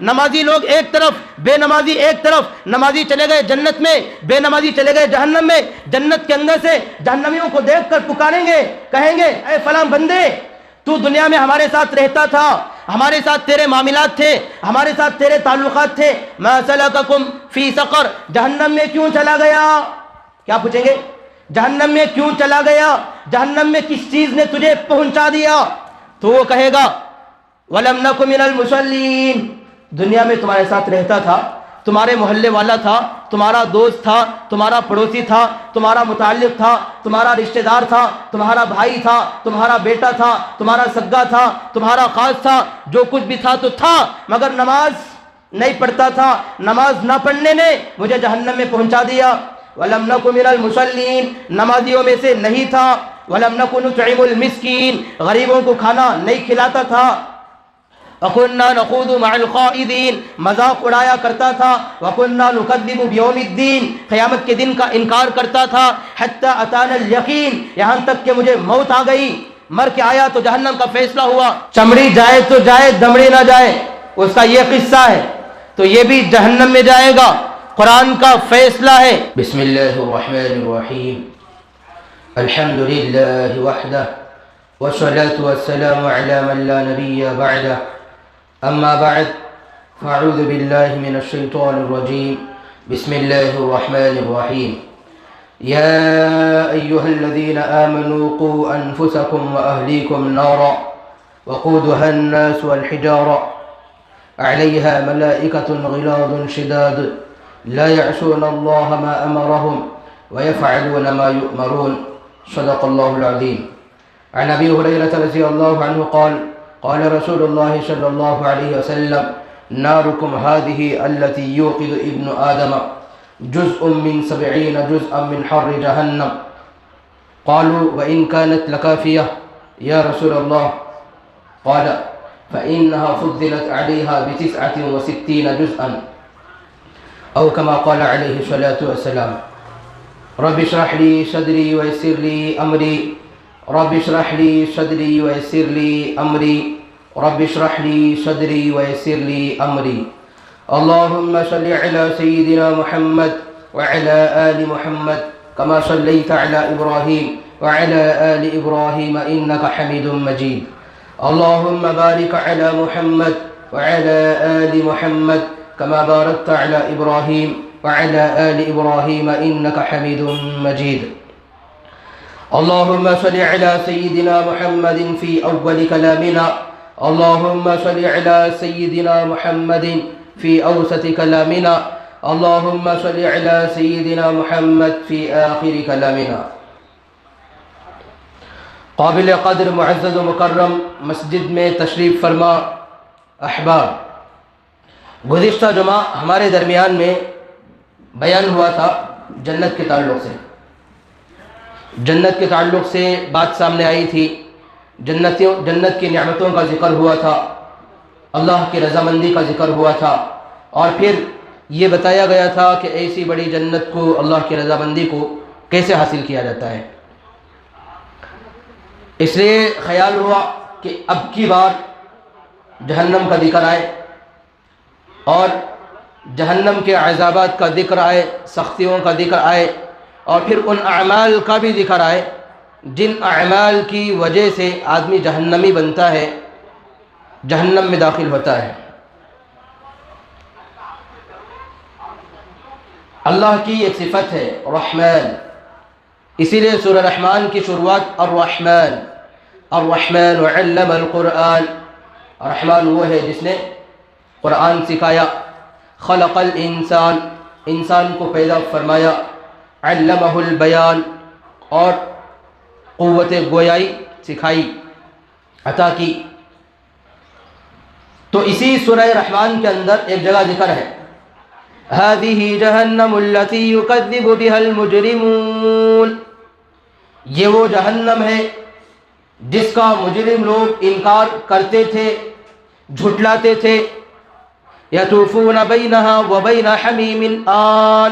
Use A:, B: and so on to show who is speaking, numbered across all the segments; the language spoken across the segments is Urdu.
A: نمازی لوگ ایک طرف، بے نمازی ایک طرف، نمازی چلے گئے جنت میں، بے نمازی چلے گئے جہنم میں۔ جنت کے اندر سے جہنمیوں کو دیکھ کر پکاریں گے، کہیں گے اے فلاں بندے، تو دنیا میں ہمارے ساتھ رہتا تھا، ہمارے ساتھ تیرے معاملات تھے، ہمارے ساتھ تیرے تعلقات تھے، ما سلککم فی سقر، جہنم میں کیوں چلا گیا؟ کیا پوچھیں گے؟ جہنم میں کیوں چلا گیا؟ جہنم میں کس چیز نے تجھے پہنچا دیا؟ تو وہ کہے گا وَلَمْ نَكُ مِنَ الْمُصَلِّينَ، دنیا میں تمہارے ساتھ رہتا تھا، تمہارے محلے والا تھا، تمہارا دوست تھا، تمہارا پڑوسی تھا، تمہارا متعلق تھا، تمہارا رشتہ دار تھا، تمہارا بھائی تھا، تمہارا بیٹا تھا، تمہارا سگا تھا، تمہارا خاص تھا، جو کچھ بھی تھا تو تھا، مگر نماز نہیں پڑھتا تھا، نماز نہ پڑھنے نے مجھے جہنم میں پہنچا دیا۔ وَلَمْ نَكُ مِنَ الْمُصَلِّينَ، نمازیوں میں سے نہیں تھا۔ وَلَمْ نَكُ نُطْعِمُ الْمِسْكِينَ، غریبوں کو کھانا نہیں کھلاتا تھا۔ وَكُنَّا نَخُوضُ مَعَ الْخَائِضِينَ، مذاق اڑایا کرتا تھا۔ وَكُنَّا نُكَذِّبُ بِيَوْمِ الدِّينِ، قیامت کے دن کا انکار کرتا تھا۔ حَتَّى أَتَانَا الْيَقِينُ، یہاں تک کہ مجھے موت آ گئی، مر کے آیا تو جہنم کا فیصلہ ہوا، چمڑی جائے تو جائے، دمڑی نہ جائے، اس کا یہ قصہ ہے، تو یہ بھی جہنم میں جائے گا، قرآن کا فیصلہ ہے۔ بسم اللہ الرحمن الرحیم، الحمد للہ وحدہ والصلاة والسلام على من لا نبي بعده، أما بعد فأعوذ بالله من الشيطان الرجيم، بسم الله الرحمن الرحيم، يا أيها الذين آمنوا قوا أنفسكم وأهليكم نارا وقودها الناس والحجارة عليها ملائكة غلاظ شداد لا يعصون الله ما أمرهم ويفعلون ما يؤمرون، صدق الله العظيم۔ عن أبي هريرة رضي الله عنه قال قال رسول الله صلى الله عليه وسلم ناركم هذه التي يوقظ ابن آدم جزء من 70 جزءا من حر جهنم، قالوا وإن كانت لكافية يا رسول الله، قال فإنها فضلت عليها ب69 جزءا، أو كما قال عليه الصلاة والسلام۔ رب اشرح لي صدري ويسر لي أمري، رب اشرح لي صدري ويسر لي أمري، رب اشرح لي صدري ويسر لي أمري۔ اللهم صل على سيدنا محمد وعلى آل محمد كما صليت على إبراهيم وعلى آل إبراهيم إنك حميد مجيد۔ اللهم بارك على محمد وعلى آل محمد كما باركت على إبراهيم وعلى آل إبراهيم إنك حميد مجيد۔ اللهم صل على سيدنا محمد في أول كلامنا، اللهم صل على سيدنا محمد في أوسط كلامنا، اللهم صل على سيدنا محمد في آخر كلامنا۔ قابل قدر معزز و مکرم مسجد میں تشریف فرما احباب، گزشتہ جمعہ ہمارے درمیان میں بیان ہوا تھا جنت کے تعلق سے، جنت کے تعلق سے بات سامنے آئی تھی، جنت کی نعمتوں کا ذکر ہوا تھا، اللہ کی رضامندی کا ذکر ہوا تھا، اور پھر یہ بتایا گیا تھا کہ ایسی بڑی جنت کو، اللہ کی رضامندی کو کیسے حاصل کیا جاتا ہے۔ اس لیے خیال ہوا کہ اب کی بار جہنم کا ذکر آئے اور جہنم کے عذابات کا ذکر آئے، سختیوں کا ذکر آئے، اور پھر ان اعمال کا بھی ذکر آئے جن اعمال کی وجہ سے آدمی جہنمی بنتا ہے، جہنم میں داخل ہوتا ہے۔ اللہ کی ایک صفت ہے رحمان، اسی لیے سورہ رحمان کی شروعات الرحمن، الرحمن علم القرآن، رحمان وہ ہے جس نے قرآن سکھایا، خلق الانسان، انسان کو پیدا فرمایا، علمہ البیان، اور قوت گویائی سکھائی، عطا کی۔ تو اسی سورہ رحمان کے اندر ایک جگہ ذکر ہے هذه جہنم التي يكذب بها المجرمون، یہ وہ جہنم ہے جس کا مجرم لوگ انکار کرتے تھے، جھٹلاتے تھے۔ یطوفون بینہا وبین حمیم آن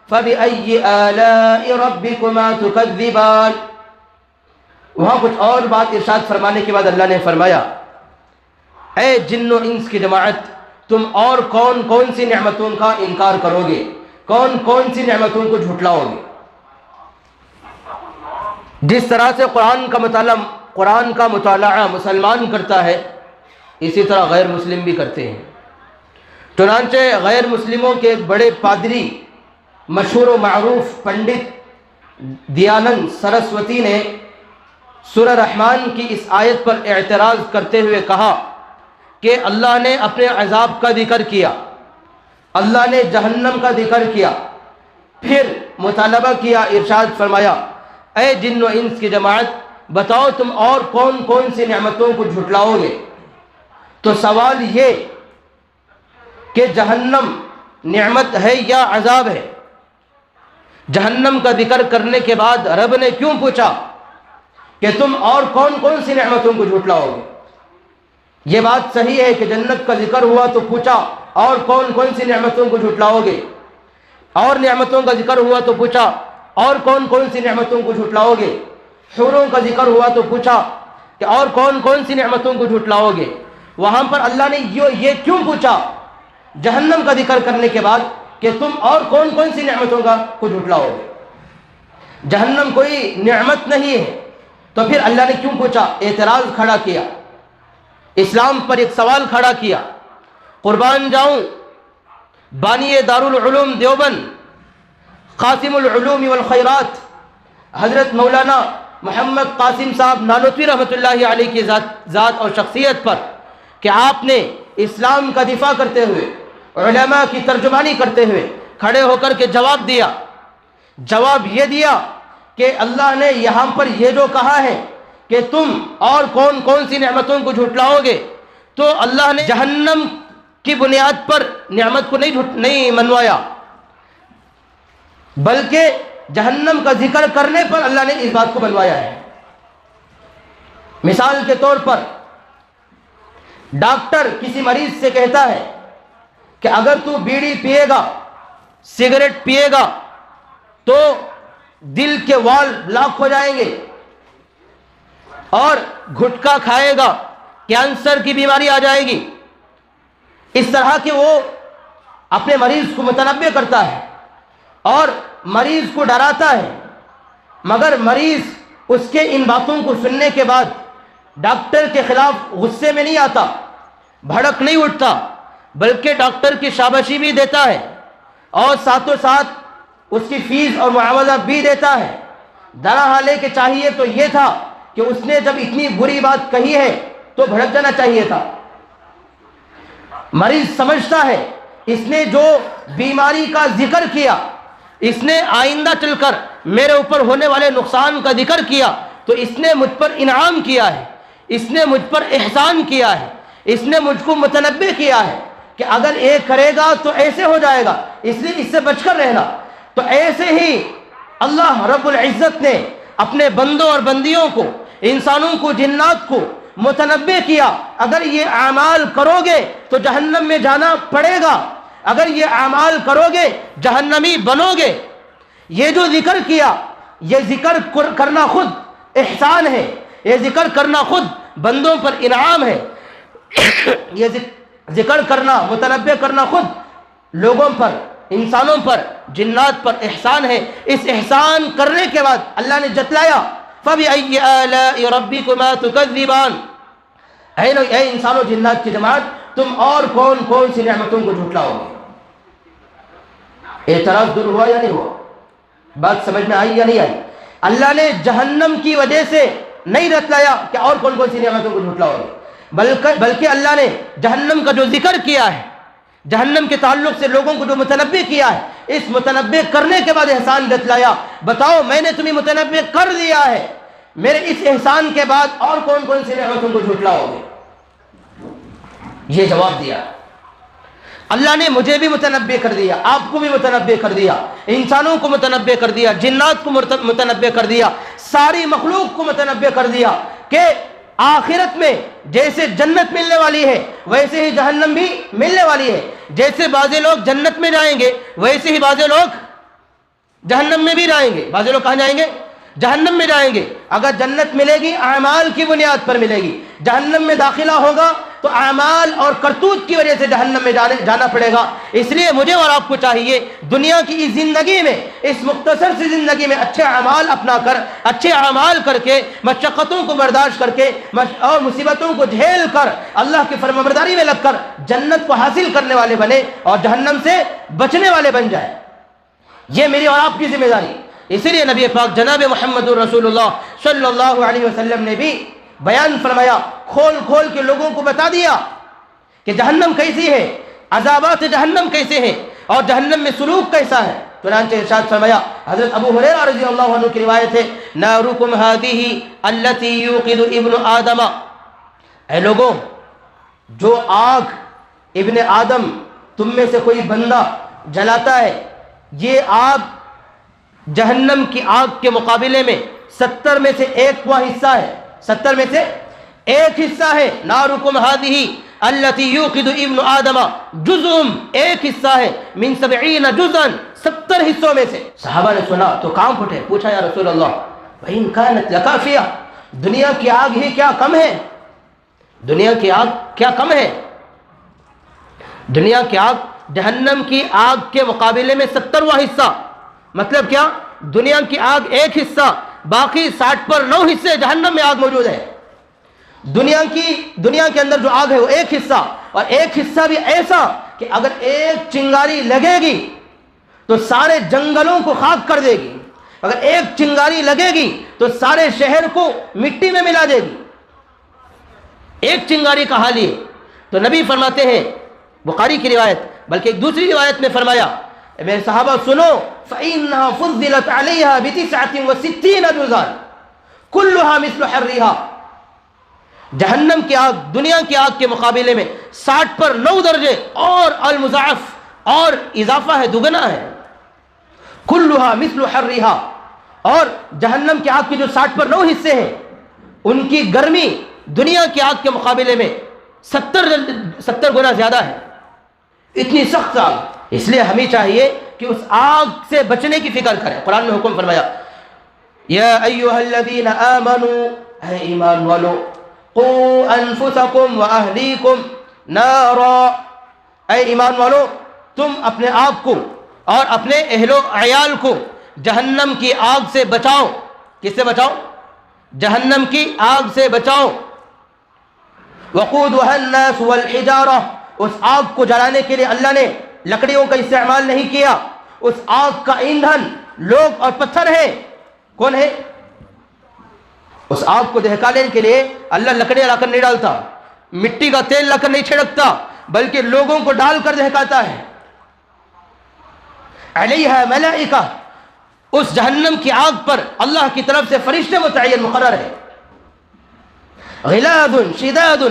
A: فبأي آلاء ربكما تكذبان۔ وہاں کچھ اور بات ارشاد فرمانے کے بعد اللہ نے فرمایا اے جن و انس کی جماعت، تم اور کون کون سی نعمتوں کا انکار کرو گے، کون کون سی نعمتوں کو جھٹلاؤ گے۔ جس طرح سے قرآن کا مطالعہ مسلمان کرتا ہے، اسی طرح غیر مسلم بھی کرتے ہیں۔ چنانچہ غیر مسلموں کے ایک بڑے پادری، مشہور و معروف پنڈت دیانند سرسوتی نے سورہ رحمان کی اس آیت پر اعتراض کرتے ہوئے کہا کہ اللہ نے اپنے عذاب کا ذکر کیا، اللہ نے جہنم کا ذکر کیا، پھر مطالبہ کیا، ارشاد فرمایا اے جن و انس کی جماعت بتاؤ تم اور کون کون سی نعمتوں کو جھٹلاؤ گے۔ تو سوال یہ کہ جہنم نعمت ہے یا عذاب ہے؟ جہنم کا ذکر کرنے کے بعد رب نے کیوں پوچھا کہ تم اور کون کون سی نعمتوں کو جھٹلاؤ گے؟ یہ بات صحیح ہے کہ جنت کا ذکر ہوا تو پوچھا اور کون کون سی نعمتوں کو جھٹلاؤ گے، اور نعمتوں کا ذکر ہوا تو پوچھا اور کون کون سی نعمتوں کو جھٹلاؤ گے، حوروں کا ذکر ہوا تو پوچھا کہ اور کون کون سی نعمتوں کو جھٹلاؤ گے۔ وہاں پر اللہ نے یہ کیوں پوچھا جہنم کا ذکر کرنے کے بعد کہ تم اور کون کون سی نعمتوں کو جھٹلاؤ گے؟ جہنم کوئی نعمت نہیں ہے، تو پھر اللہ نے کیوں پوچھا؟ اعتراض کھڑا کیا، اسلام پر ایک سوال کھڑا کیا۔ قربان جاؤں بانی دارالعلوم دیوبند، قاسم العلوم والخیرات حضرت مولانا محمد قاسم صاحب نانوتوی رحمۃ اللہ علیہ کی ذات اور شخصیت پر کہ آپ نے اسلام کا دفاع کرتے ہوئے، علماء کی ترجمانی کرتے ہوئے کھڑے ہو کر کے جواب دیا۔ جواب یہ دیا کہ اللہ نے یہاں پر یہ جو کہا ہے کہ تم اور کون کون سی نعمتوں کو جھٹلاؤ گے، تو اللہ نے جہنم کی بنیاد پر نعمت کو نہیں منوایا، بلکہ جہنم کا ذکر کرنے پر اللہ نے اس بات کو بنوایا ہے۔ مثال کے طور پر ڈاکٹر کسی مریض سے کہتا ہے کہ اگر تو بیڑی پیے گا، سگریٹ پیے گا تو دل کے وال بلاک ہو جائیں گے، اور گھٹکا کھائے گا کینسر کی بیماری آ جائے گی۔ اس طرح کہ وہ اپنے مریض کو متنبع کرتا ہے اور مریض کو ڈراتا ہے، مگر مریض اس کے ان باتوں کو سننے کے بعد ڈاکٹر کے خلاف غصے میں نہیں آتا، بھڑک نہیں اٹھتا، بلکہ ڈاکٹر کی شاباشی بھی دیتا ہے اور ساتھوں ساتھ اس کی فیس اور معاوضہ بھی دیتا ہے۔ درحال کہ چاہیے تو یہ تھا کہ اس نے جب اتنی بری بات کہی ہے تو بھڑک جانا چاہیے تھا۔ مریض سمجھتا ہے اس نے جو بیماری کا ذکر کیا، اس نے آئندہ چل کر میرے اوپر ہونے والے نقصان کا ذکر کیا، تو اس نے مجھ پر انعام کیا ہے، اس نے مجھ پر احسان کیا ہے، اس نے مجھ کو متنبع کیا ہے کہ اگر ایک کرے گا تو ایسے ہو جائے گا، اس لیے اس سے بچ کر رہنا۔ تو ایسے ہی اللہ رب العزت نے اپنے بندوں اور بندیوں کو، انسانوں کو، جنات کو متنبع کیا، اگر یہ اعمال کرو گے تو جہنم میں جانا پڑے گا، اگر یہ اعمال کرو گے جہنمی بنو گے۔ یہ جو ذکر کیا، یہ ذکر کرنا خود احسان ہے، یہ ذکر کرنا خود بندوں پر انعام ہے، یہ ذکر کرنا، متنبع کرنا خود لوگوں پر، انسانوں پر، جنات پر احسان ہے۔ اس احسان کرنے کے بعد اللہ نے جتلایا فَبِأَيِّ آلَاءِ رَبِّكُمَا تُكَذِّبَانِ، اے انسانوں جنات کی جماعت تم اور کون کون سی نعمتوں کو جھٹلاؤ گے؟ اعتراض دور ہوا یا نہیں ہوا؟ بات سمجھ میں آئی یا نہیں آئی؟ اللہ نے جہنم کی وجہ سے نہیں جتلایا کہ اور کون کون سی نعمتوں کو جھٹلاؤ گے، بلکہ اللہ نے جہنم کا جو ذکر کیا ہے، جہنم کے تعلق سے لوگوں کو جو متنبع کیا ہے، اس متنبع کرنے کے بعد احسان جتلایا۔ بتاؤ میں نے تمہیں متنبع کر دیا ہے، میرے اس احسان کے بعد اور کون کون سی نعمتوں کو جھٹلاؤ گے؟ یہ جواب دیا اللہ نے، مجھے بھی متنبع کر دیا، آپ کو بھی متنبع کر دیا، انسانوں کو متنبع کر دیا، جنات کو متنبع کر دیا، ساری مخلوق کو متنبع کر دیا کہ آخرت میں جیسے جنت ملنے والی ہے ویسے ہی جہنم بھی ملنے والی ہے۔ جیسے بعض لوگ جنت میں جائیں گے ویسے ہی بعض لوگ جہنم میں بھی جائیں گے۔ بعض لوگ کہاں جائیں گے؟ جہنم میں جائیں گے۔ اگر جنت ملے گی اعمال کی بنیاد پر ملے گی، جہنم میں داخلہ ہوگا تو اعمال اور کرتوت کی وجہ سے جہنم میں جانا پڑے گا۔ اس لیے مجھے اور آپ کو چاہیے دنیا کی اس زندگی میں، اس مختصر سی زندگی میں اچھے اعمال اپنا کر، اچھے اعمال کر کے، مشقتوں کو برداشت کر کے اور مصیبتوں کو جھیل کر، اللہ کی فرمانبرداری میں لگ کر جنت کو حاصل کرنے والے بنے اور جہنم سے بچنے والے بن جائیں۔ یہ میری اور آپ کی ذمہ داری۔ اسی لیے نبی پاک جناب محمد رسول اللہ صلی اللہ علیہ وسلم نے بھی بیان فرمایا، کھول کھول کے لوگوں کو بتا دیا کہ جہنم کیسی ہے، عذابات جہنم کیسے ہیں اور جہنم میں سلوک کیسا ہے۔ چنانچہ ارشاد فرمایا، حضرت ابو ہریرہ رضی اللہ عنہ کی روایت ہے، نارکم ہذہ التی یوقد ابن آدم، اے لوگوں، جو آگ ابن آدم تم میں سے کوئی بندہ جلاتا ہے، یہ آگ جہنم کی آگ کے مقابلے میں 70 میں سے 1واں حصہ ہے، 70 میں سے 1 حصہ ہے۔ نارکم ہذہ التی یوقد ابن آدم جزء، 1 حصہ ہے، من 70 جزءا، 70 حصوں میں سے۔ صحابہ نے سنا تو کام پھٹے، پوچھا یا رسول اللہ وَإِن كَانَتْ لَكَافِيَةٌ، دنیا کی آگ ہی کیا کم ہے؟ دنیا کی آگ کیا کم ہے؟ دنیا کی آگ جہنم کی آگ کے مقابلے میں 70واں حصہ، مطلب کیا؟ دنیا کی آگ 1 حصہ، باقی 60 پر 9 حصے جہنم میں آگ موجود ہے۔ دنیا کے اندر جو آگ ہے وہ 1 حصہ، اور 1 حصہ بھی ایسا کہ اگر 1 چنگاری لگے گی تو سارے جنگلوں کو خاک کر دے گی، اگر 1 چنگاری لگے گی تو سارے شہر کو مٹی میں ملا دے گی۔ 1 چنگاری کا حال یہ، تو نبی فرماتے ہیں، بخاری کی روایت، بلکہ ایک دوسری روایت میں فرمایا، میرے صحابہ سنو، فَإِنَّهَا فُضِّلَتْ عَلَيْهَا ب69 جزءا كُلُّهَا مِثْلُ حَرِّهَا، جہنم کی آگ دنیا کی آگ کے مقابلے میں 60 پر 9 درجے اور المضاعف اور اضافہ ہے، دگنا ہے۔ كُلُّهَا مِثْلُ حَرِّهَا، اور جہنم کی آگ کے جو 60 پر 9 حصے ہیں ان کی گرمی دنیا کی آگ کے مقابلے میں 70 گنا زیادہ ہے، اتنی سخت آگ۔ اس لیے ہمیں چاہیے کہ اس آگ سے بچنے کی فکر کریں۔ قرآن نے حکم فرمایا، یا ایھا الذین آمنوا، اے ایمان والو، قوا انفسکم واہلیکم نارا، اے ایمان والو تم اپنے آپ کو اور اپنے اہل و عیال کو جہنم کی آگ سے بچاؤ۔ کس سے بچاؤ؟ جہنم کی آگ سے بچاؤ۔ وقودها الناس والحجارہ، اس آگ کو جلانے کے لیے اللہ نے لکڑیوں کا استعمال نہیں کیا، اس آگ کا ایندھن لوگ اور پتھر ہے۔ کون ہے؟ اس آگ کو دہکانے کے لیے اللہ لکڑیاں لا کر نہیں ڈالتا، مٹی کا تیل لا کر نہیں چھڑکتا، بلکہ لوگوں کو ڈال کر دہکاتا ہے۔ علیہا ملائکہ، اس جہنم کی آگ پر اللہ کی طرف سے فرشتے متعین مقرر ہے، غلاد شداد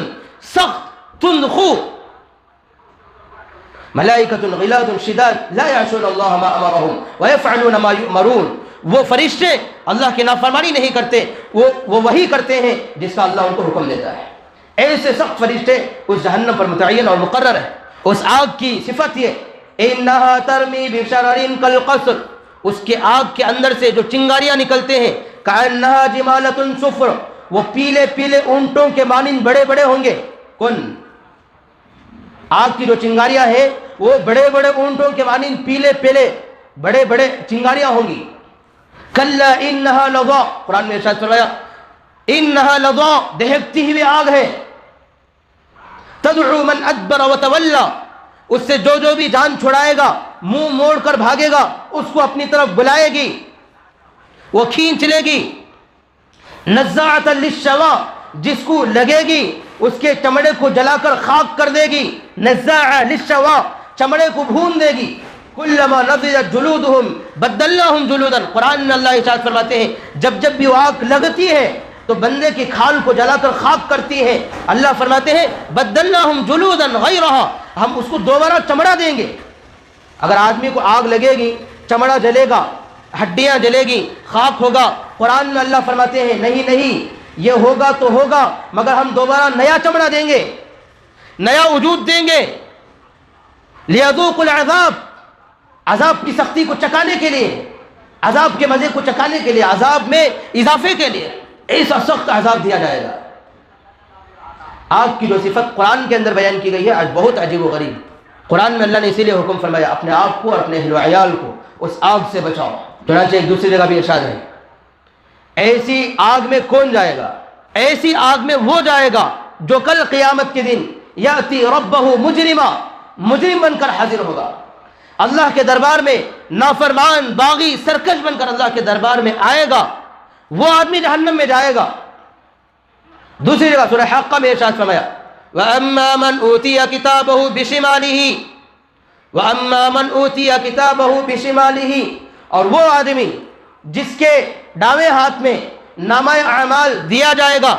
A: سخت تندخو، ملائکۃ غلاد شداد لا یعصون اللہ ما امرهم ویفعلون ما یؤمرون، وہ فرشتے اللہ کی نافرمانی نہیں کرتے، وہ وہی کرتے ہیں جس کا اللہ ان کو حکم دیتا ہے۔ ایسے سخت فرشتے اس جہنم پر متعین اور مقرر ہیں۔ اس آگ کی صفت یہ، انہا ترمی بشرر کالقصر، اس کے آگ کے اندر سے جو چنگاریاں نکلتے ہیں، کانہا جمالۃ صفر، وہ پیلے پیلے اونٹوں کے مانند بڑے بڑے ہوں گے۔ کون؟ آگ کی جو چنگاریاں ہیں وہ بڑے بڑے اونٹوں کے مانند پیلے پیلے بڑے بڑے چنگاریاں ہوں گی۔ کلا انہا لظیٰ، قرآن میں ارشاد فرمایا انہا لظیٰ، دہکتی ہوئی آگ ہے۔ تدعو من ادبر وتولی، اس سے جو بھی جان چھڑائے گا، منہ موڑ کر بھاگے گا، اس کو اپنی طرف بلائے گی، وہ کھینچ لے گی۔ نزاعۃ للشوا، جس کو لگے گی اس کے چمڑے کو جلا کر خاک کر دے گی۔ نزاعۃ للشوا، چمڑے کو بھون دے گی۔ کلما نضجت جلودہم بدلناہم جلودا، قرآن میں اللہ ارشاد فرماتے ہیں جب بھی وہ آگ لگتی ہے تو بندے کی کھال کو جلا کر خاک کرتی ہے، اللہ فرماتے ہیں بدلناہم جلودا غیرہا، ہم اس کو دوبارہ چمڑا دیں گے۔ اگر آدمی کو آگ لگے گی، چمڑا جلے گا، ہڈیاں جلے گی، خاک ہوگا، قرآن میں اللہ فرماتے ہیں نہیں، یہ ہوگا تو ہوگا مگر ہم دوبارہ نیا چمڑا دیں گے، نیا وجود دیں گے۔ لیذوقوا العذاب، عذاب کی سختی کو چکانے کے لیے، عذاب کے مزے کو چکانے کے لیے، عذاب میں اضافے کے لیے ایسا سخت عذاب دیا جائے گا۔ آگ کی جو صفت قرآن کے اندر بیان کی گئی ہے آج بہت عجیب و غریب. قرآن میں اللہ نے اسی لیے حکم فرمایا اپنے آپ کو اور اپنے اہل و عیال کو اس آگ سے بچاؤ. چنانچہ ایک دوسری جگہ بھی ارشاد ہے ایسی آگ میں کون جائے گا؟ ایسی آگ میں وہ جائے گا جو کل قیامت کے دن یاتی ربہ مجرم بن کر حاضر ہوگا. اللہ کے دربار میں نافرمان باغی سرکش بن کر اللہ کے دربار میں آئے گا. وہ آدمی جہنم میں جائے گا. دوسری جگہ سورہ حاقہ میں ارشاد فرمایا وَأَمَّا مَنْ أُوتِيَ كِتَابَهُ بِشِمَالِهِ وَأَمَّا مَنْ أُوتِيَ كِتَابَهُ بِشِمَالِهِ اور وہ آدمی جس کے دائیں ہاتھ میں نامہ اعمال دیا جائے گا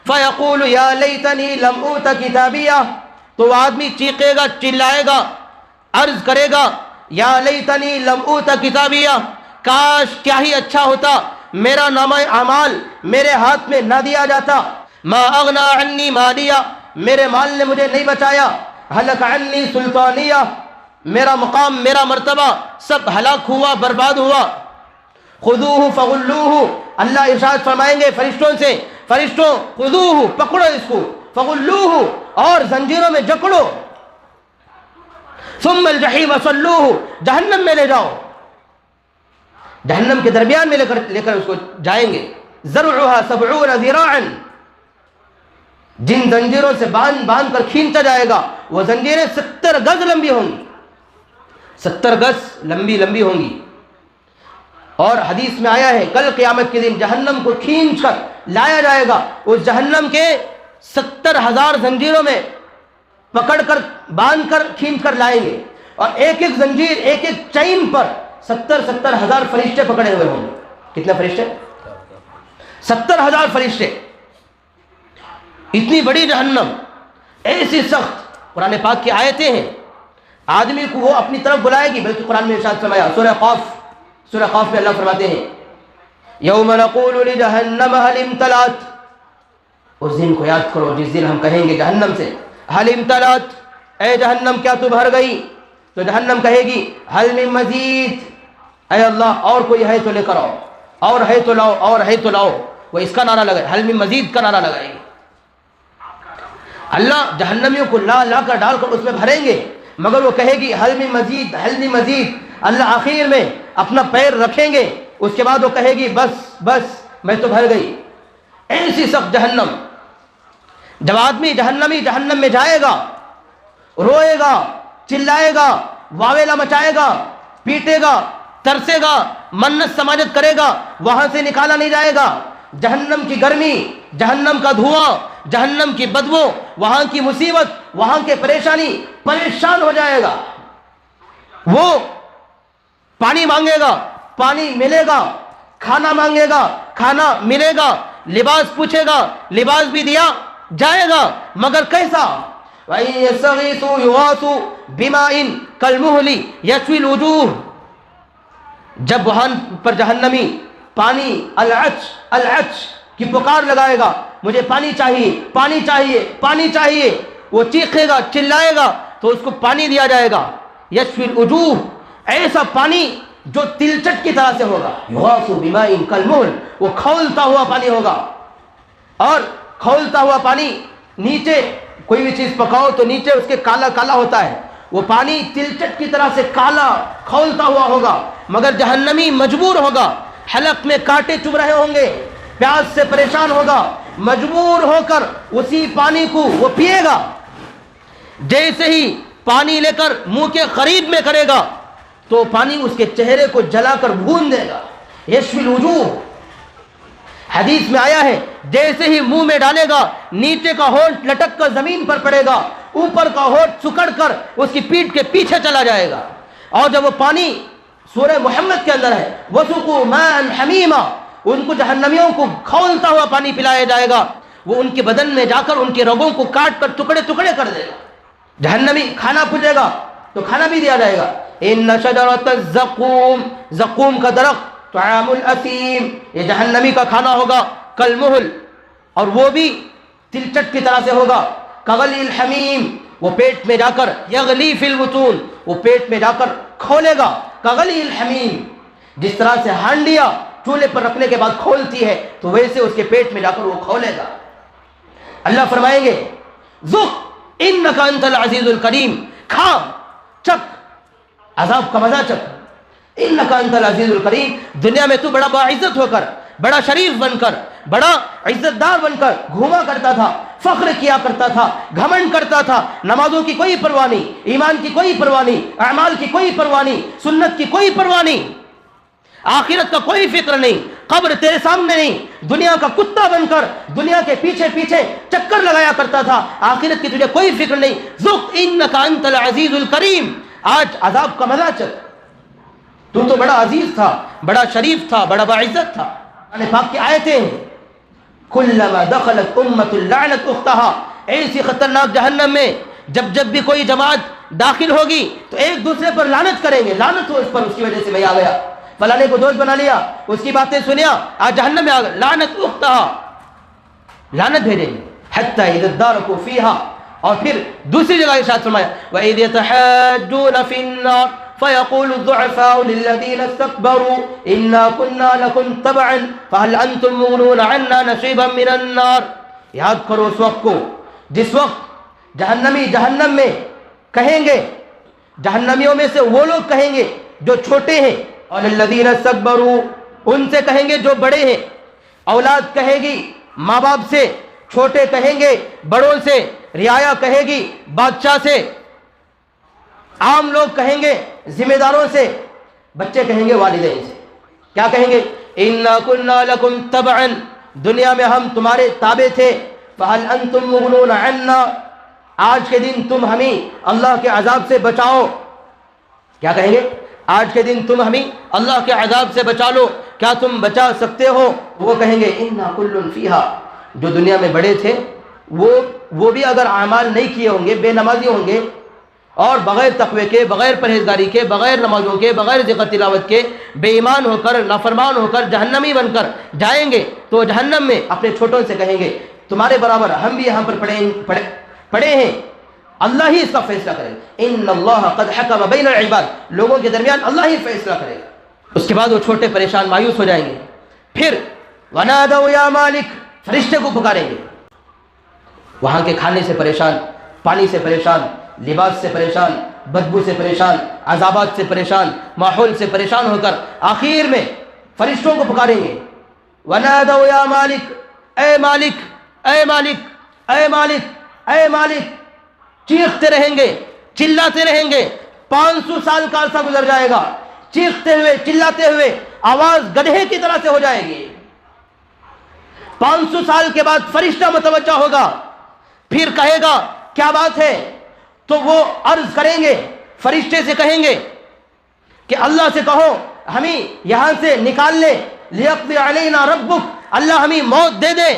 A: فَيَقُولُ يَا لَيْتَنِي لَمْ أُوتَ كِتَابِيَهْ تو وہ آدمی چیخے گا چلائے گا عرض کرے گا یا لیتنی لم اوت کتابیہ کاش کیا ہی اچھا ہوتا میرا نامہ اعمال میرے ہاتھ میں نہ دیا جاتا. ما اغنا عنی مالیہ میرے مال نے مجھے نہیں بچایا. ہلک عنی سلطانیہ میرا مقام میرا مرتبہ سب ہلاک ہوا برباد ہوا. خذوہ فغلوہ اللہ ارشاد فرمائیں گے فرشتوں سے فرشتوں خذوہ پکڑو اس کو فغلوہ اور زنجیروں میں جکڑو. ثم الجحیم صلوہ جہنم میں لے جاؤ. جہنم کے درمیان میں لے کر اس کو جائیں گے. ذرعها 70 ذراعا جن زنجیروں سے باندھ کر کھینچا جائے گا وہ زنجیریں 70 گز لمبی ہوں گی. 70 گز لمبی ہوں گی. اور حدیث میں آیا ہے کل قیامت کے دن جہنم کو کھینچ کر لایا جائے گا. اس جہنم کے 70,000 زنجیروں میں پکڑ کر باندھ کر کھینچ کر لائیں گے. اور ایک ایک زنجیر ایک ایک چین پر 70,000 فرشتے پکڑے ہوئے ہوں گے. کتنے فرشتے؟ 70,000 فرشتے. اتنی بڑی جہنم ایسی سخت قرآن پاک کی آیتیں ہیں. آدمی کو وہ اپنی طرف بلائے گی. بلکہ قرآن میں ارشاد فرمایا سورہ قاف میں اللہ فرماتے ہیں یوم نقول لجہنم هل امتلأت اس دن کو یاد کرو جس دن ہم کہیں گے جہنم سے هل امتلأت اے جہنم کیا تو بھر گئی؟ تو جہنم کہے گی هل من مزید اے اللہ اور کوئی ہے تو لے کر آؤ اور ہے تو لاؤ اور ہے تو لاؤ. وہ اس کا نعرہ لگائے هل من مزید کا نعرہ لگائے گی. اللہ جہنمیوں کو لا کر ڈال کر اس میں بھریں گے مگر وہ کہے گی هل من مزید هل من مزید. اللہ آخر میں اپنا پیر رکھیں گے اس کے بعد وہ کہے گی بس میں تو بھر گئی. ایسی سخت جہنم. جب آدمی جہنم میں جائے گا روئے گا چلائے گا واویلا مچائے گا پیٹے گا ترسے گا منت سماجت کرے گا وہاں سے نکالا نہیں جائے گا. جہنم کی گرمی جہنم کا دھواں جہنم کی بدبو وہاں کی مصیبت وہاں کے پریشانی پریشان ہو جائے گا. وہ پانی مانگے گا پانی ملے گا. کھانا مانگے گا کھانا ملے گا. لباس پوچھے گا لباس بھی دیا جائے گا مگر کیسا؟ وَإِن يَسْتَغِيثُوا يُغَاثُوا بِمَاءٍ كَالْمُهْلِ يَشْوِي الْوُجُوهَ جب وہاں پر جہنمی پانی العطش کی پکار لگائے گا مجھے پانی چاہیے پانی چاہیے پانی چاہیے. وہ چیخے گا چلائے گا تو اس کو پانی دیا جائے گا. یشفی الوجوہ ایسا پانی جو تلچٹ کی طرح سے ہوگا. یغاثوا بماء کالمہل وہ کھولتا ہوا پانی ہوگا. اور کھولتا ہوا پانی نیچے کوئی بھی چیز پکاؤ تو نیچے اس کے کالا کالا ہوتا ہے. وہ پانی تلچٹ کی طرح سے کالا کھولتا ہوا ہوگا مگر جہنمی مجبور ہوگا. حلق میں کانٹے چبھ رہے ہوں گے پیاس سے پریشان ہوگا مجبور ہو کر اسی پانی کو وہ پیے گا. جیسے ہی پانی لے کر منہ کے قریب میں کرے گا تو پانی اس کے چہرے کو جلا کر بھون دے گا. یشفی الوجوہ حدیث میں آیا ہے جیسے ہی منہ میں ڈالے گا نیچے کا ہونٹ لٹک کر زمین پر پڑے گا اوپر کا ہونٹ سکڑ کر اس کی پیٹھ کے پیچھے چلا جائے گا. اور جب وہ پانی سورہ محمد کے اندر ہے وَسُقُوا مَاءً حَمِيمًا ان کو جہنمیوں کو کھولتا ہوا پانی پلایا جائے گا. وہ ان کے بدن میں جا کر ان کے رگوں کو کاٹ کر ٹکڑے ٹکڑے کر دے گا. جہنمی کھانا پوچھے گا تو کھانا بھی دیا جائے گا. ان شجرۃ الزقوم زقوم کا درخت طعام الاثیم یہ جہنمی کا کھانا ہوگا. کالمہل اور وہ بھی تلچٹ کی طرح سے ہوگا. کغلی الحمیم وہ پیٹ میں جا کر یغلی فی البطون وہ پیٹ میں جا کر کھولے گا. کغلی الحمیم جس طرح سے ہانڈیاں چولہے پر رکھنے کے بعد کھولتی ہے تو ویسے اس کے پیٹ میں جا کر وہ کھولے گا. اللہ فرمائیں گے ذق انکا انت العزیز الکریم، کھا چک عذاب کا مزہ چک، انکا انت العزیز الکریم، دنیا میں تو بڑا باعزت ہو کر، بڑا شریف بن کر، بڑا عزت دار بن کر گھوما کرتا تھا، فخر کیا کرتا تھا، گھمنڈ کرتا تھا، نمازوں کی کوئی پرواہ نہیں، ایمان کی کوئی پرواہ نہیں، اعمال کی کوئی پرواہ نہیں، سنت کی کوئی پرواہ نہیں، آخرت کا کوئی فکر نہیں، قبر تیرے سامنے نہیں، دنیا کا کتا بن کر دنیا کے پیچھے پیچھے چکر لگایا کرتا تھا، آخرت کی تجھے کوئی فکر نہیں، ذق انکا انت العزیز الکریم، آج عذاب کا مزہ چک، تو بڑا عزیز تھا، بڑا شریف تھا، بڑا باعزت تھا۔ قرآن پاک کی آیتیں ہیں کلما دخلت امت لعنت اختہا، ایسی خطرناک جہنم میں جب بھی کوئی جماعت داخل ہوگی تو ایک دوسرے پر لعنت کریں گے، لعنت ہو اس پر، اس کی وجہ سے میں آ گیا، فلانے کو دوست بنا لیا، اس کی باتیں سنیا، آج جہنم میں آ گیا، لعنت اختہا، لعنت بھیجیں گے، حتی اذا ادارکوا فیہا، اور پھر دوسری جگہ ارشاد فرمایا وَإِذْ يَتَحَاجُّونَ فِي النَّارِ فَيَقُولُ الضُّعَفَاءُ لِلَّذِينَ اسْتَكْبَرُوا إِنَّا كُنَّا لَكُمْ تَبَعًا فَهَلْ أَنْتُم مُغْنُونَ عَنَّا نَصِيبًا مِّنَ النَّارِ۔ یاد کرو اس وقت کو جس وقت جہنمی جہنم میں کہیں گے، جہنمیوں میں سے وہ لوگ کہیں گے جو چھوٹے ہیں، اور لِلَّذِينَ اسْتَكْبَرُوا، ان سے کہیں گے جو بڑے ہیں، اولاد کہے گی ماں باپ سے، چھوٹے کہیں گے بڑوں سے، رعایا کہے گی بادشاہ سے، عام لوگ کہیں گے ذمہ داروں سے، بچے کہیں گے والدین سے، کیا کہیں گے؟ اِنَّا كُنَّا لَكُمْ تَبْعًا، دنیا میں ہم تمہارے تابع تھے، فَهَلْ أَنْتُم مُغْنُونَ عَنَّا، آج کے دن تم ہمیں اللہ کے عذاب سے بچاؤ، کیا کہیں گے؟ آج کے دن تم ہمیں اللہ کے عذاب سے بچا لو، کیا تم بچا سکتے ہو؟ وہ کہیں گے اِنَّا كُلٌّ فِيهَا، جو دنیا میں بڑے تھے وہ بھی اگر اعمال نہیں کیے ہوں گے، بے نمازی ہوں گے، اور بغیر تقوی کے، بغیر پرہیزگاری کے، بغیر نمازوں کے، بغیر ذکر تلاوت کے، بے ایمان ہو کر، نافرمان ہو کر جہنمی بن کر جائیں گے، تو جہنم میں اپنے چھوٹوں سے کہیں گے تمہارے برابر ہم بھی یہاں پر پڑے ہیں، اللہ ہی اس کا فیصلہ کرے گا، ان اللہ قد حکم بین العباد، لوگوں کے درمیان اللہ ہی فیصلہ کرے گا۔ اس کے بعد وہ چھوٹے پریشان مایوس ہو جائیں گے، پھر ونادوا یا مالک، فرشتے کو پکاریں گے، وہاں کے کھانے سے پریشان، پانی سے پریشان، لباس سے پریشان، بدبو سے پریشان، عذابات سے پریشان، ماحول سے پریشان ہو کر آخر میں فرشتوں کو پکاریں گے، ونادوا یا مالک، اے مالک، اے مالک، اے مالک، اے مالک، چیختے رہیں گے، چلاتے رہیں گے، 500 سال کا عرصہ گزر جائے گا، چیختے ہوئے چلاتے ہوئے آواز گدھے کی طرح سے ہو جائے گی، 500 سال کے بعد فرشتہ متوجہ ہوگا، پھر کہے گا کیا بات ہے؟ تو وہ عرض کریں گے، فرشتے سے کہیں گے کہ اللہ سے کہو ہمیں یہاں سے نکال لے، لیقضی علینا ربک، اللہ ہمیں موت دے دے،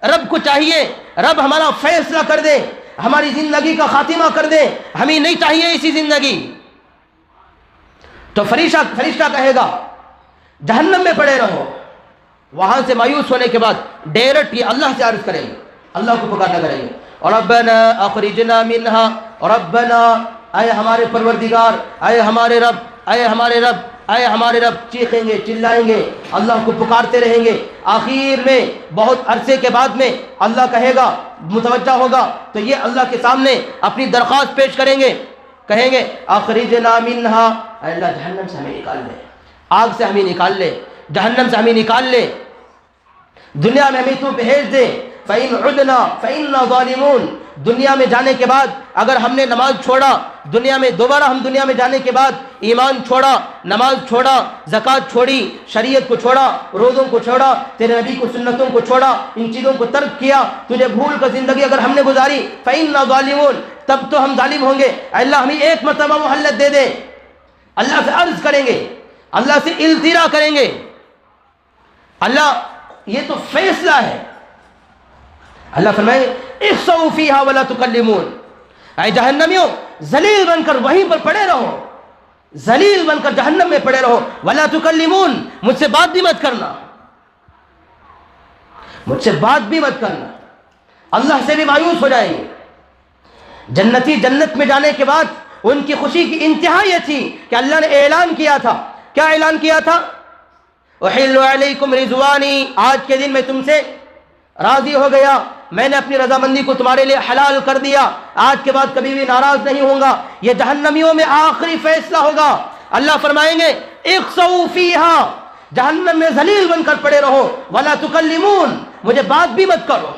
A: رب کو چاہیے رب ہمارا فیصلہ کر دے، ہماری زندگی کا خاتمہ کر دے، ہمیں نہیں چاہیے اسی زندگی۔ تو فرشتہ کہے گا جہنم میں پڑے رہو، وہاں سے مایوس ہونے کے بعد ڈائریکٹ یہ اللہ سے عرض کریں گے، اللہ کو پکارنا کریں گے، ربنا اخرجنا منہا، ربنا، اے ہمارے پروردگار، اے ہمارے رب، اے ہمارے رب، اے ہمارے رب، چیخیں گے، چلائیں گے، اللہ کو پکارتے رہیں گے، آخر میں بہت عرصے کے بعد میں اللہ کہے گا، متوجہ ہوگا تو یہ اللہ کے سامنے اپنی درخواست پیش کریں گے، کہیں گے اخرجنا منہا، اے اللہ جہنم سے ہمیں نکال لے، آگ سے ہمیں نکال لے، جہنم سے ہمیں نکال لے، دنیا میں ہمیں تو بھیج دے، فَإِنْ عُدْنَا فَإِنَّا ظَالِمُونَ، دنیا میں جانے کے بعد اگر ہم نے نماز چھوڑا، دنیا میں دوبارہ ہم دنیا میں جانے کے بعد ایمان چھوڑا، نماز چھوڑا، زکوٰۃ چھوڑی، شریعت کو چھوڑا، روزوں کو چھوڑا، تیرے نبی کو سنتوں کو چھوڑا، ان چیزوں کو ترک کیا، تجھے بھول کر زندگی اگر ہم نے گزاری، فَإِنَّا ظَالِمُونَ، تب تو ہم ظالم ہوں گے، اللہ ہمیں ایک مرتبہ مہلت دے دے، اللہ سے عرض کریں گے، اللہ سے التجا کریں گے، اللہ یہ تو فیصلہ ہے، اللہ فرمائے اخسؤوا فیہا ولا تکلمون، اے جہنمیوں ذلیل بن کر وہیں پر پڑے رہو، ذلیل بن کر جہنم میں پڑے رہو، ولا تکلمون، مجھ سے بات بھی مت کرنا، مجھ سے بات بھی مت کرنا، اللہ سے بھی مایوس ہو جائیں گے۔ جنتی جنت میں جانے کے بعد ان کی خوشی کی انتہا یہ تھی کہ اللہ نے اعلان کیا تھا، کیا اعلان کیا تھا؟ احل علیکم رضوانی، آج کے دن میں تم سے راضی ہو گیا، میں نے اپنی رضامندی کو تمہارے لیے حلال کر دیا، آج کے بعد کبھی بھی ناراض نہیں ہوں گا۔ یہ جہنمیوں میں آخری فیصلہ ہوگا۔ اللہ فرمائیں گے اخسؤوا فیہا، جہنم میں ذلیل بن کر پڑے رہو، ولا تکلمون، مجھے بات بھی مت کرو۔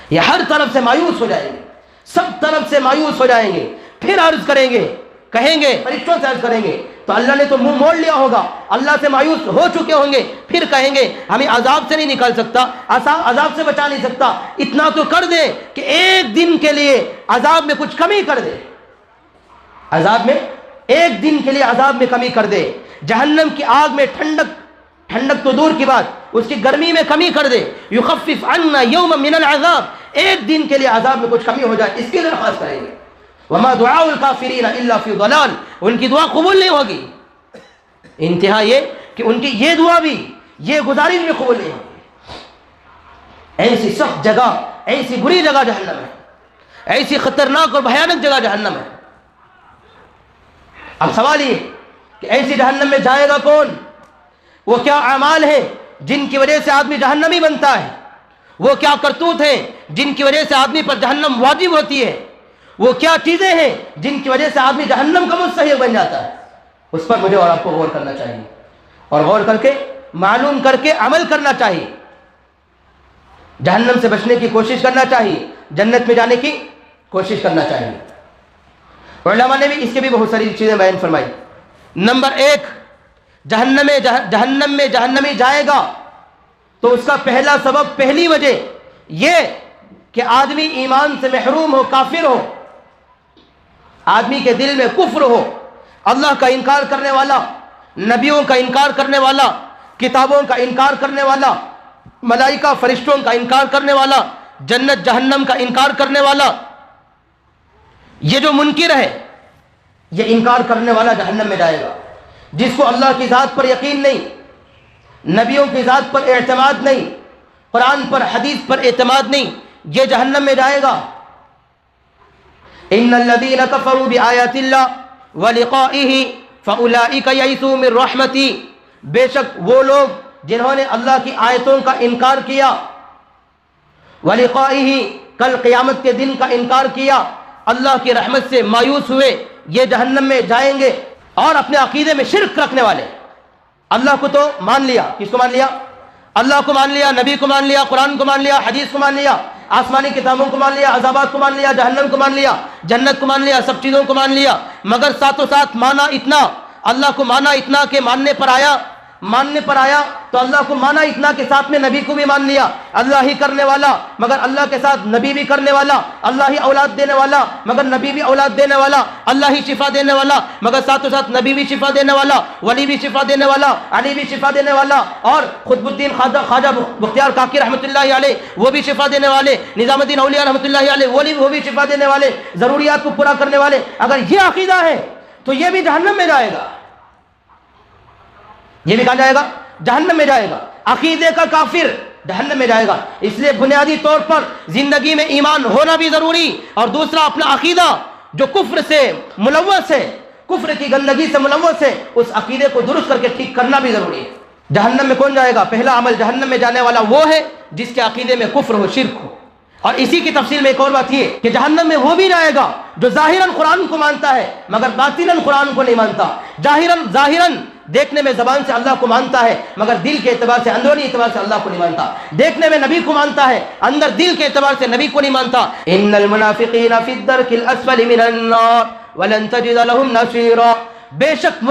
A: یہ ہر طرف سے مایوس ہو جائیں گے، سب طرف سے مایوس ہو جائیں گے، پھر عرض کریں گے، کہیں گے، فرشتوں سے عرض کریں گے تو اللہ نے تو منہ موڑ لیا ہوگا، اللہ سے مایوس ہو چکے ہوں گے، پھر کہیں گے ہمیں عذاب سے نہیں نکال سکتا، عذاب سے بچا نہیں سکتا، اتنا تو کر دے کہ ایک دن کے لیے عذاب میں کچھ کمی کر دے، عذاب میں ایک دن کے لیے عذاب میں کمی کر دے، جہنم کی آگ میں ٹھنڈک تو دور کی بات، اس کی گرمی میں کمی کر دے، یخفف عنا یوما من العذاب، ایک دن کے لیے عذاب میں کچھ کمی ہو جائے، اس کی درخواست کریں گے۔ وما دعاء الکافرین الا فی ضلال، ان کی دعا قبول نہیں ہوگی، انتہا یہ کہ ان کی یہ دعا بھی، یہ گزارش بھی قبول نہیں ہوگی۔ ایسی سخت جگہ، ایسی بری جگہ جہنم ہے، ایسی خطرناک اور بھیانک جگہ جہنم ہے۔ اب سوال یہ کہ ایسی جہنم میں جائے گا کون؟ وہ کیا اعمال ہیں جن کی وجہ سے آدمی جہنمی بنتا ہے؟ وہ کیا کرتوت ہیں جن کی وجہ سے آدمی پر جہنم واجب ہوتی ہے؟ وہ کیا چیزیں ہیں جن کی وجہ سے آدمی جہنم کا مستحق بن جاتا ہے؟ اس پر مجھے اور آپ کو غور کرنا چاہیے، اور غور کر کے معلوم کر کے عمل کرنا چاہیے، جہنم سے بچنے کی کوشش کرنا چاہیے، جنت میں جانے کی کوشش کرنا چاہیے۔ علماء نے بھی اس کے بھی بہت ساری چیزیں بیان فرمائی۔ نمبر ایک، جہنم میں جہنمی جائے گا تو اس کا پہلا سبب، پہلی وجہ یہ کہ آدمی ایمان سے محروم ہو، کافر ہو، آدمی کے دل میں کفر ہو، اللہ کا انکار کرنے والا، نبیوں کا انکار کرنے والا، کتابوں کا انکار کرنے والا، ملائکہ فرشتوں کا انکار کرنے والا، جنت جہنم کا انکار کرنے والا، یہ جو منکر ہے، یہ انکار کرنے والا جہنم میں جائے گا۔ جس کو اللہ کی ذات پر یقین نہیں، نبیوں کی ذات پر اعتماد نہیں، قرآن پر حدیث پر اعتماد نہیں، یہ جہنم میں جائے گا۔ ان الذين كفروا بآيات الله ولقائه فاولئك يئسوا من رحمتي، بے شک وہ لوگ جنہوں نے اللہ کی آیتوں کا انکار کیا، ولقائه، کل قیامت کے دن کا انکار کیا، اللہ کی رحمت سے مایوس ہوئے، یہ جہنم میں جائیں گے۔ اور اپنے عقیدے میں شرک رکھنے والے، اللہ کو تو مان لیا، کس کو مان لیا؟ اللہ کو مان لیا، نبی کو مان لیا، قرآن کو مان لیا، حدیث کو مان لیا، آسمانی کتابوں کو مان لیا، عذابات کو مان لیا، جہنم کو مان لیا، جنت کو مان لیا، سب چیزوں کو مان لیا، مگر ساتھ و ساتھ مانا اتنا، اللہ کو مانا اتنا کہ ماننے پر آیا تو اللہ کو مانا اتنا کہ ساتھ میں نبی کو بھی مان لیا، اللہ ہی کرنے والا مگر اللہ کے ساتھ نبی بھی کرنے والا، اللہ ہی اولاد دینے والا مگر نبی بھی اولاد دینے والا، اللہ ہی شفا دینے والا مگر ساتھ و ساتھ نبی بھی شفا دینے والا، ولی بھی شفا دینے والا، علی بھی شفا دینے والا، اور قطب الدین خواجہ بختیار کاکی رحمۃ اللہ علیہ وہ بھی شفا دینے والے، نظام الدین اولیاء رحمۃ اللہ علیہ وہ بھی شفا دینے والے، ضروریات کو پورا کرنے والے۔ اگر یہ عقیدہ ہے تو یہ بھی جہنم میں جائے گا، یہ بھی کہا جائے گا جہنم میں جائے گا۔ عقیدے کا کافر جہنم میں جائے گا۔ اس لیے بنیادی طور پر زندگی میں ایمان ہونا بھی ضروری، اور دوسرا اپنا عقیدہ جو کفر سے ملوث ہے، کفر کی گندگی سے ملوث ہے، اس عقیدے کو درست کر کے ٹھیک کرنا بھی ضروری ہے۔ جہنم میں کون جائے گا؟ پہلا عمل جہنم میں جانے والا وہ ہے جس کے عقیدے میں کفر ہو، شرک ہو۔ اور اسی کی تفصیل میں ایک اور بات یہ کہ جہنم میں وہ بھی جائے گا جو ظاہراً قرآن کو مانتا ہے مگر باطناً قرآن کو نہیں مانتا، ظاہراً دیکھنے میں زبان سے اللہ کو مانتا ہے مگر دل کے اعتبار سے، اندرونی اعتبار سے اللہ کو نہیں مانتا، دیکھنے میں نبی کو مانتا ہے اندر دل کے اعتبار سے نبی کو نہیں مانتا۔ ان المنافقین فی الدرک الاسفل من النار ولن تجد لهم نصیرا، بے شک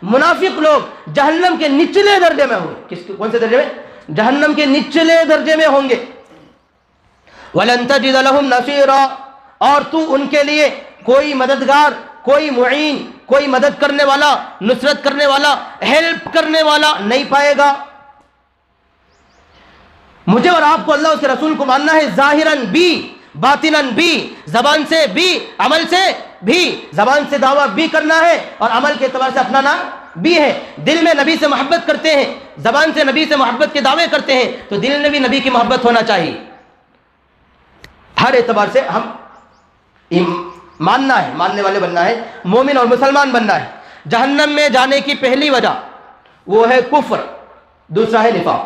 A: منافق لوگ جہنم کے نچلے درجے میں ہوں گے۔ کون سے درجے میں؟ جہنم کے نچلے درجے میں ہوں گے۔ وَلَن تَجِدَ لَهُمْ نَصِيرًا، اور تو ان کے لیے کوئی مددگار، کوئی معین، کوئی مدد کرنے والا، نصرت کرنے والا، ہیلپ کرنے والا نہیں پائے گا۔ مجھے اور آپ کو اللہ اس کے رسول کو ماننا ہے، ظاہراً بھی، باطناً بھی، زبان سے بھی، عمل سے بھی۔ زبان سے دعویٰ بھی کرنا ہے اور عمل کے اعتبار سے اپنانا بھی ہے۔ دل میں نبی سے محبت کرتے ہیں، زبان سے نبی سے محبت کے دعوے کرتے ہیں تو دل میں بھی نبی کی محبت ہونا چاہیے۔ ہر اعتبار سے ہم ماننا ہے، ماننے والے بننا ہے، مومن اور مسلمان بننا ہے۔ جہنم میں جانے کی پہلی وجہ وہ ہے کفر، دوسرا ہے نفاق۔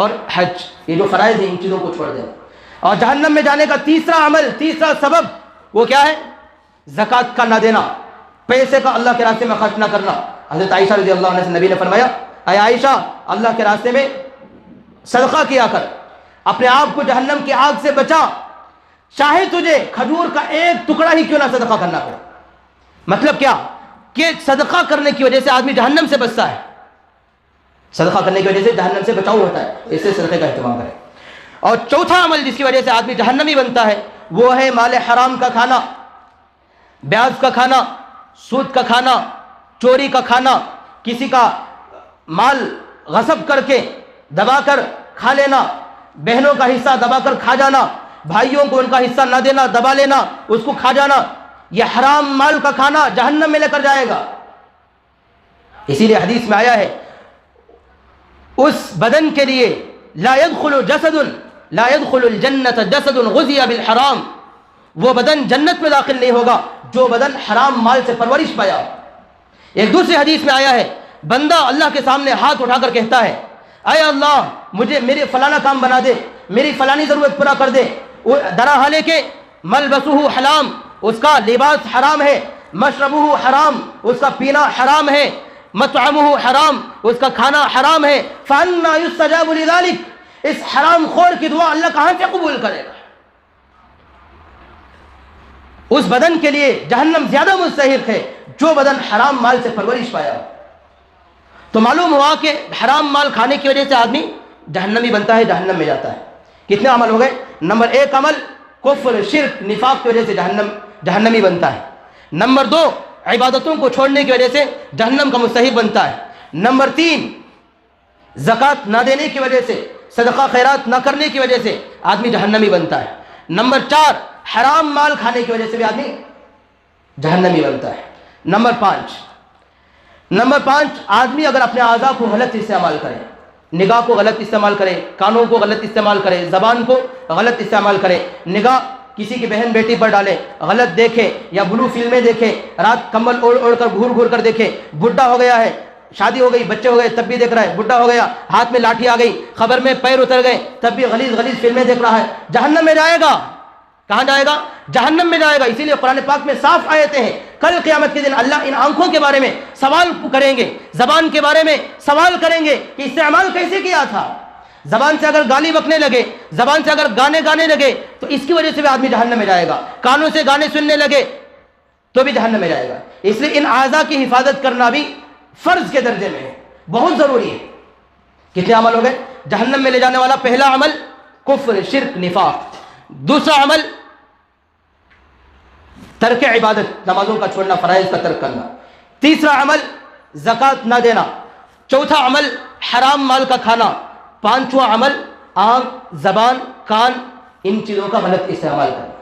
A: اور حج، یہ جو فرائض ہیں ان چیزوں کو چھوڑ دیں. اور جہنم میں جانے کا تیسرا عمل، تیسرا سبب وہ کیا ہے؟ زکوٰۃ کا نہ دینا، پیسے کا اللہ کے راستے میں خرچ نہ کرنا. حضرت عائشہ رضی اللہ عنہ سے نبی نے فرمایا، اے عائشہ اللہ کے راستے میں صدقہ کیا کر، اپنے آپ کو جہنم کی آگ سے بچا، چاہے تجھے کھجور کا ایک ٹکڑا ہی کیوں نہ صدقہ کرنا پڑے. مطلب کیا کہ صدقہ کرنے کی وجہ سے آدمی جہنم سے بچتا ہے، صدقہ کرنے کی وجہ سے جہنم سے بچاؤ ہوتا ہے، اس سے صدقے کا اہتمام کریں. اور چوتھا عمل جس کی وجہ سے آدمی جہنمی بنتا ہے وہ ہے مال حرام کا کھانا، بیاج کا کھانا، سود کا کھانا، چوری کا کھانا، کسی کا مال غصب کر کے دبا کر کھا لینا، بہنوں کا حصہ دبا کر کھا جانا، بھائیوں کو ان کا حصہ نہ دینا، دبا لینا، اس کو کھا جانا. یہ حرام مال کا کھانا جہنم میں لے کر جائے گا. اسی لیے حدیث میں آیا ہے اس بدن کے لیے لا يدخل الجنت جسد غذی بالحرام، وہ بدن جنت میں داخل نہیں ہوگا جو بدن حرام مال سے پرورش پایا. ایک دوسری حدیث میں آیا ہے بندہ اللہ کے سامنے ہاتھ اٹھا کر کہتا ہے، اے اللہ مجھے میرے فلانا کام بنا دے، میری فلانی ضرورت پورا کر دے. درا حالے کے ملبسہ حرام، اس کا لباس حرام ہے، مشربہ حرام، اس کا پینا حرام ہے، مطعمہ حرام، اس کا کھانا حرام ہے. فأنا يستجاب لذلك، اس حرام خور کی دعا اللہ کہاں سے قبول کرے گا؟ اس بدن کے لیے جہنم زیادہ مستحق ہے جو بدن حرام مال سے پرورش پایا. تو معلوم ہوا کہ حرام مال کھانے کی وجہ سے آدمی جہنمی بنتا ہے، جہنم میں جاتا ہے. کتنے عمل ہو گئے؟ نمبر 1 عمل کفر، شرک، نفاق کی وجہ سے جہنمی بنتا ہے. نمبر 2 عبادتوں کو چھوڑنے کی وجہ سے جہنم کا مستحق بنتا ہے. نمبر 3 زکوٰۃ نہ دینے کی وجہ سے، صدقہ خیرات نہ کرنے کی وجہ سے آدمی جہنمی بنتا ہے. نمبر 4 حرام مال کھانے کی وجہ سے بھی آدمی جہنمی بنتا ہے. نمبر 5 آدمی اگر اپنے اعضاء کو غلط استعمال کرے، نگاہ کو غلط استعمال کرے، کانوں کو غلط استعمال کرے، زبان کو غلط استعمال کرے، نگاہ کسی کی بہن بیٹی پر ڈالے، غلط دیکھے یا بلو فلمیں دیکھے، رات کمبل اوڑھ کر گھور کر دیکھے، بڈھا ہو گیا ہے، شادی ہو گئی، بچے ہو گئے تب بھی دیکھ رہا ہے، بڈھا ہو گیا ہاتھ میں لاٹھی آ گئی، خبر میں پیر اتر گئے تب بھی غلیظ فلمیں دیکھ رہا ہے، جہنم میں جائے گا. کہاں جائے گا؟ جہنم میں جائے گا. اسی لیے قرآن پاک میں صاف آیتیں ہیں، کل قیامت کے دن اللہ ان آنکھوں کے بارے میں سوال کریں گے، زبان کے بارے میں سوال کریں گے کہ استعمال کیسے کیا تھا. زبان سے اگر گالی بکنے لگے، زبان سے اگر گانے گانے لگے تو اس کی وجہ سے بھی آدمی جہنم میں جائے گا. کانوں سے گانے سننے لگے تو بھی جہنم میں جائے گا. اس لیے ان اعضاء کی حفاظت کرنا بھی فرض کے درجے میں ہے، بہت ضروری ہے. کتنے عمل ہو گئے جہنم میں لے جانے والا؟ پہلا عمل کفر، شرک، نفاق. دوسرا عمل ترک عبادت، نمازوں کا چھوڑنا، فرائض کا ترک کرنا. تیسرا عمل زکوٰۃ نہ دینا. چوتھا عمل حرام مال کا کھانا. پانچواں عمل آنکھ، زبان، کان، ان چیزوں کا غلط استعمال کرنا.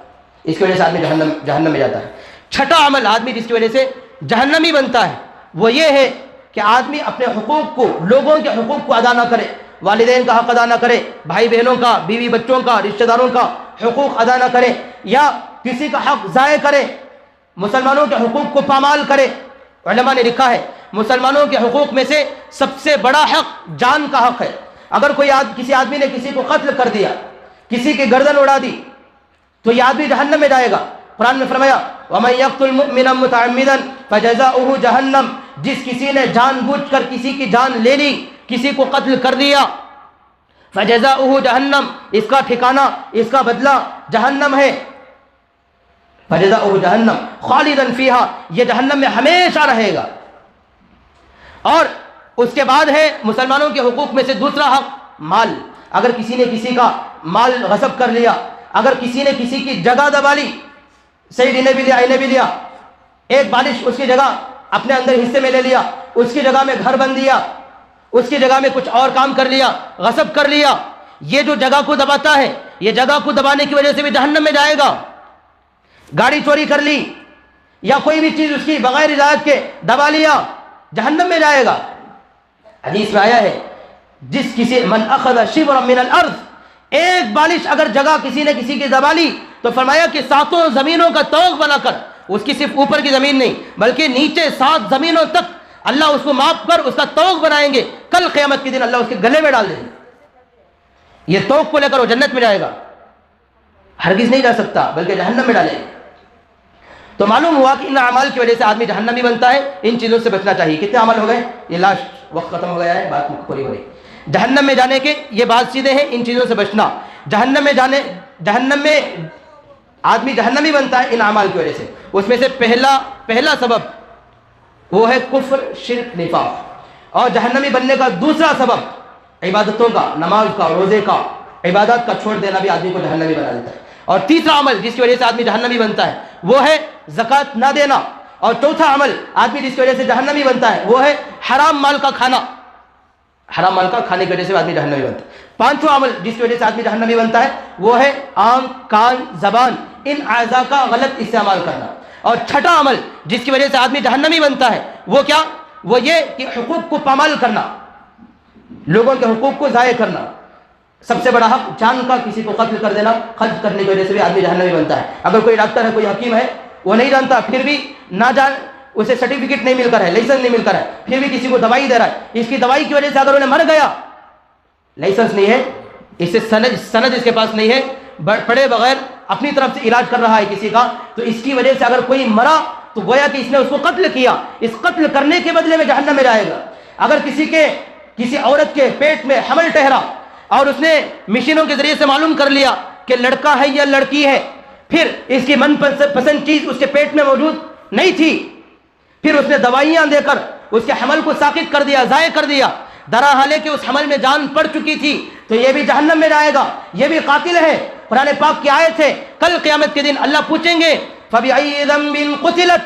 A: اس کی وجہ سے آدمی جہنم میں جاتا ہے. چھٹا عمل آدمی جس کی وجہ سے جہنمی بنتا ہے وہ یہ ہے کہ آدمی اپنے حقوق کو، لوگوں کے حقوق کو ادا نہ کرے، والدین کا حق ادا نہ کرے، بھائی بہنوں کا، بیوی بچوں کا، رشتہ داروں کا حقوق ادا نہ کرے، یا کسی کا حق ضائع کرے، مسلمانوں کے حقوق کو پامال کرے. علماء نے لکھا ہے مسلمانوں کے حقوق میں سے سب سے بڑا حق جان کا حق ہے. اگر کسی آدمی نے کسی کو قتل کر دیا، کسی کی گردن اڑا دی تو یہ آدمی جہنم میں جائے گا. قرآن میں فرمایا وَمَن يَقْتُلْ مُؤْمِنًا مُتَعَمِّدًا فَجَزَاؤُهُ جَهَنَّمْ، جس کسی نے جان بوجھ کر کسی کی جان لے لی، کسی کو قتل کر دیا، فَجَزَاؤُهُ جَهَنَّمْ، اس کا ٹھکانہ، اس کا بدلہ جہنم ہے. فَجَزَاؤُهُ جَهَنَّمْ خَالِدًا فِيهَا، یہ جہنم میں ہمیشہ رہے گا. اور اس کے بعد ہے مسلمانوں کے حقوق میں سے دوسرا حق مال. اگر کسی نے کسی کا مال غصب کر لیا، اگر کسی نے کسی کی جگہ دبا لی، سیدی نے بھی لیا، نے بھی لیا، ایک بالش اس کی جگہ اپنے اندر حصے میں لے لیا، اس کی جگہ میں گھر بن دیا، اس کی جگہ میں کچھ اور کام کر لیا، غصب کر لیا، یہ جو جگہ کو دباتا ہے یہ جگہ کو دبانے کی وجہ سے بھی جہنم میں جائے گا. گاڑی چوری کر لی یا کوئی بھی چیز اس کی بغیر اجازت کے دبا لیا، جہنم میں جائے گا. حدیث میں آیا ہے جس کسی من اخذ شبرا من الارض، ایک بالش اگر جگہ کسی نے کسی کی دبا لی تو فرمایا کہ 7 زمینوں کا طوق بنا کر، اس کی صرف اوپر کی زمین نہیں بلکہ نیچے 7 زمینوں تک اللہ اس کو ماپ کر اس کا طوق بنائیں گے. کل قیامت کے دن اللہ اس کے گلے میں ڈال دیں گے. یہ توق کو لے کر وہ جنت میں جائے گا؟ ہرگز نہیں جا سکتا، بلکہ جہنم میں ڈالے گا۔ تو معلوم ہوا کہ ان اعمال کی وجہ سے آدمی جہنمی بنتا ہے، ان چیزوں سے بچنا چاہیے۔ کتنے عمل ہو گئے؟ یہ لاسٹ وقت ختم ہو گیا ہے، بات پوری ہو رہی۔ جہنم میں جانے کے یہ بات سیدھے ہیں، ان چیزوں سے بچنا۔ جہنم میں آدمی جہنمی بنتا ہے ان اعمال کی وجہ سے۔ اس میں سے پہلا سبب وہ ہے کفر، شرک، نفاق۔ اور جہنمی بننے کا دوسرا سبب عبادتوں کا، نماز کا، روزے کا، عبادات کا چھوڑ دینا بھی آدمی کو جہنمی بنا دیتا ہے۔ اور تیسرا عمل جس کی وجہ سے آدمی جہنمی بنتا ہے وہ ہے زکوٰۃ نہ دینا۔ اور چوتھا عمل آدمی جس کی وجہ سے جہنمی بنتا ہے وہ ہے حرام مال کا کھانا۔ حرام مال کا کھانے کی وجہ سے آدمی جہنمی بنتا ہے۔ پانچواں عمل جس کی وجہ سے آدمی جہنمی بنتا ہے وہ ہے آنکھ، کان، زبان، ان اعضاء کا غلط استعمال کرنا۔ اور چھٹا عمل جس کی وجہ سے آدمی جہنمی بنتا ہے وہ کیا؟ وہ یہ کہ حقوق کو پامال کرنا، لوگوں کے حقوق کو ضائع کرنا۔ سب سے بڑا حق جان کا، کسی کو قتل کر دینا، قتل کرنے کی وجہ سے بھی آدمی جہنمی بنتا ہے۔ اگر کوئی ڈاکٹر ہے، کوئی حکیم ہے، وہ نہیں جانتا، پھر بھی نہ جان، اسے سرٹیفکیٹ نہیں مل کر ہے، لائسنس نہیں مل کر ہے، پھر بھی کسی کو دوائی دے رہا ہے، اس کی دوائی کی وجہ سے اگر انہیں مر گیا، لائسنس نہیں ہے، اس سے سند اس کے پاس نہیں ہے، پڑھے بغیر اپنی طرف سے علاج کر رہا ہے کسی کا، تو اس کی وجہ سے اگر کوئی مرا تو گویا کہ اس نے اس کو قتل کیا، اس قتل کرنے کے بدلے میں جہنم میں جائے گا۔ اگر کسی عورت کے پیٹ میں حمل ٹھہرا اور اس نے مشینوں کے ذریعے سے معلوم کر لیا کہ لڑکا ہے یا لڑکی ہے، پھر اس کی من پسند چیز اس کے پیٹ میں موجود نہیں تھی، پھر اس نے دوائیاں دے کر اس کے حمل کو ساقط کر دیا، ضائع کر دیا، درا حالے کہ اس حمل میں جان پڑ چکی تھی، تو یہ بھی جہنم میں جائے گا، یہ بھی قاتل ہے۔ قرآن پاک کی آیت ہے، کل قیامت کے دن اللہ پوچھیں گے فَبِأَيِّ ذَنبٍ قُتِلَتْ،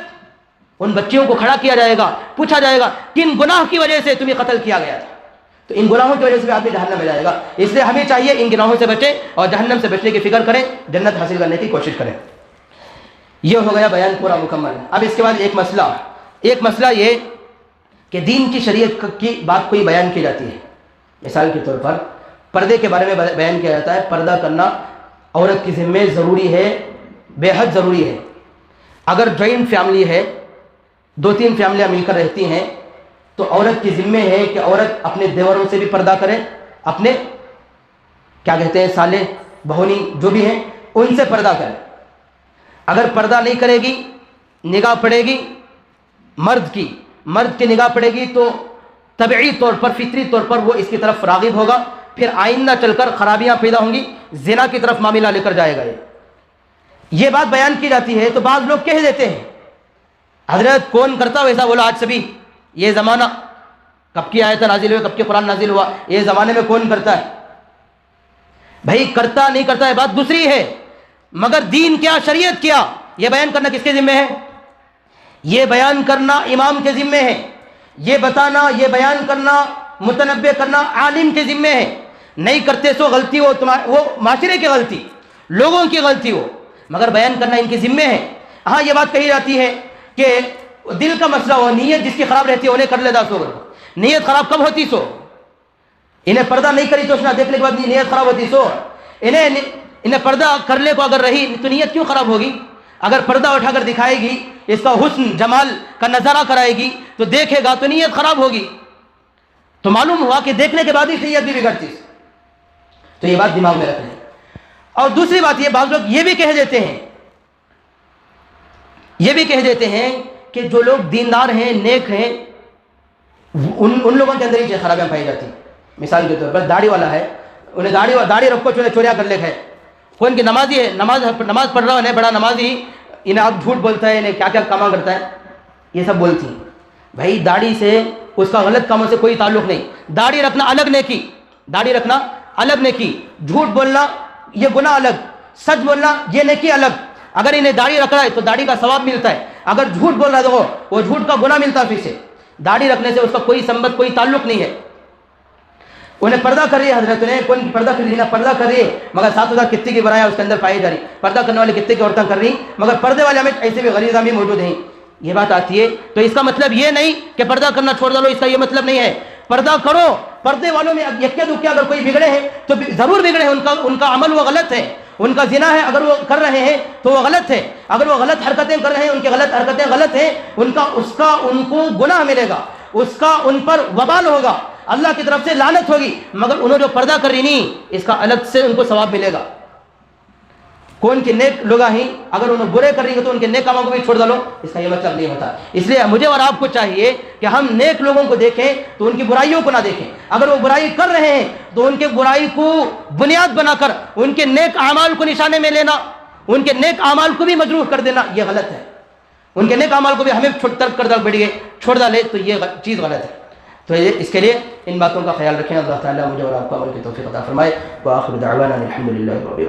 A: ان بچیوں کو کھڑا کیا جائے گا، پوچھا جائے گا کن گناہ کی وجہ سے تمہیں قتل کیا گیا تھا؟ تو ان گناہوں کی وجہ سے بھی آدمی جہنم میں جائے گا۔ اس لیے ہمیں چاہیے ان گناہوں سے بچیں اور جہنم سے بچنے کی فکر کریں، جنت حاصل کرنے کی کوشش کریں۔ یہ ہو گیا بیان پورا مکمل۔ اب اس کے بعد ایک مسئلہ یہ کہ دین کی شریعت کی بات کوئی بیان کی جاتی ہے۔ مثال کے طور پر پردے کے بارے میں بیان کیا جاتا ہے، پردہ کرنا عورت کی ذمہ ضروری ہے، بے حد ضروری ہے۔ اگر جوائنٹ فیملی ہے، 2-3 فیملیاں مل کر رہتی ہیں، تو عورت کی ذمہ ہے کہ عورت اپنے دیوروں سے بھی پردہ کرے، اپنے کیا کہتے ہیں سالے، بہونی جو بھی ہیں، ان سے پردہ کرے۔ اگر پردہ نہیں کرے گی، نگاہ پڑے گی مرد کی نگاہ پڑے گی تو طبعی طور پر، فطری طور پر وہ اس کی طرف راغب ہوگا، پھر آئندہ چل کر خرابیاں پیدا ہوں گی، زنا کی طرف معاملہ لے کر جائے گا۔ یہ بات بیان کی جاتی ہے تو بعض لوگ کہہ دیتے ہیں حضرت کون کرتا ویسا؟ بولا آج سبھی، یہ زمانہ کب کی آیت نازل ہوئی، کب کی قرآن نازل ہوا، یہ زمانے میں کون کرتا ہے؟ بھائی کرتا نہیں کرتا ہے بات دوسری ہے، مگر دین کیا، شریعت کیا، یہ بیان کرنا کس کے ذمہ ہے؟ یہ بیان کرنا امام کے ذمہ ہے، یہ بتانا، یہ بیان کرنا، متنبع کرنا عالم کے ذمہ ہے۔ نہیں کرتے سو غلطی وہ معاشرے کی غلطی، لوگوں کی غلطی ہو، مگر بیان کرنا ان کے ذمہ ہے۔ ہاں یہ بات کہی جاتی ہے کہ دل کا مسئلہ ہو، نیت جس کی خراب رہتی ہے انہیں کر لیتا سو، نیت خراب کب ہوتی سو؟ انہیں پردہ نہیں کری تو دیکھنے کے بعد نیت خراب ہوتی سو، انہیں پردہ کرنے کو اگر رہی تو نیت کیوں خراب ہوگی؟ اگر پردہ اٹھا کر دکھائے گی، اس کا حسن جمال کا نظارہ کرائے گی تو دیکھے گا تو نیت خراب ہوگی، تو معلوم ہوا کہ دیکھنے کے بعد ہی نیت بھی بگڑتی۔ تو یہ بات دماغ میں رکھ لیں۔ اور دوسری بات یہ، بعض لوگ یہ بھی کہہ دیتے ہیں کہ جو لوگ دیندار ہیں، نیک ہیں، ان لوگوں کے اندر ہی خرابیاں پائی جاتی ہیں۔ مثال کے طور پر داڑھی والا ہے، انہیں داڑھی رکھو چوریاں کر لے گئے، کوئی ان کی نمازی ہے، نماز پڑھ رہا ہے، بڑا نمازی، انہیں آپ جھوٹ بولتا ہے، انہیں کیا کیا کام کرتا ہے، یہ سب بولتی ہیں۔ بھائی داڑھی سے اس کا غلط کاموں سے کوئی تعلق نہیں، داڑھی رکھنا الگ نیکی، جھوٹ بولنا یہ گناہ الگ، سچ بولنا یہ نیکی الگ۔ اگر انہیں داڑھی رکھ رہا ہے تو داڑھی کا ثواب ملتا ہے، اگر جھوٹ بول رہا ہے تو وہ جھوٹ کا گناہ ملتا ہے پھر سے۔ داڑھی رکھنے سے اس کا کوئی سمبت، کوئی تعلق نہیں ہے۔ انہیں پردہ کر رہی ہے، حضرت نے کون پردہ کر رہی ہے؟ پردہ کر رہی ہے، مگر 7,000 کتے کی برائیاں اس کے اندر پائی جا رہی، پردہ کرنے والے کتے کی عورتیں کر رہی، مگر پردے والے ہمیں ایسے بھی غریزہ بھی موجود ہیں۔ یہ بات آتی ہے تو اس کا مطلب یہ نہیں کہ پردہ کرنا چھوڑ ڈالو، اس کا یہ مطلب نہیں ہے۔ پردہ کرو، پردے والوں میں یکے دکے اگر کوئی بگڑے ہیں تو ضرور بگڑے ہیں، ان کا عمل وہ غلط ہے، ان کا زنا ہے، اگر وہ کر رہے ہیں تو وہ غلط ہے، اگر وہ غلط حرکتیں کر رہے ہیں، ان کی غلط حرکتیں غلط ہیں، ان کو گناہ ملے گا، اس کا ان پر وبال ہوگا، اللہ کی طرف سے لعنت ہوگی، مگر انہوں جو پردہ کر رہی نہیں اس کا الگ سے ان کو ثواب ملے گا۔ کون کے نیک لوگ ہیں، اگر انہوں برے کر رہی ہیں تو ان کے نیک کاموں کو بھی چھوڑ ڈالو، اس کا یہ مطلب نہیں ہوتا۔ اس لیے مجھے اور آپ کو چاہیے کہ ہم نیک لوگوں کو دیکھیں تو ان کی برائیوں کو نہ دیکھیں، اگر وہ برائی کر رہے ہیں تو ان کے برائی کو بنیاد بنا کر ان کے نیک اعمال کو نشانے میں لینا، ان کے نیک اعمال کو بھی مجروح کر دینا، یہ غلط ہے۔ ان کے نیک اعمال کو بھی ہمیں ترک کر چھوڑ ڈالے تو یہ چیز غلط ہے۔ تو اس کے لیے ان باتوں کا خیال رکھیں۔ اللہ تعالیٰ مجھے اور آپ کو عمل کی توفیق عطا فرمائے۔ وآخر دعوانا الحمد للہ رب العالمین۔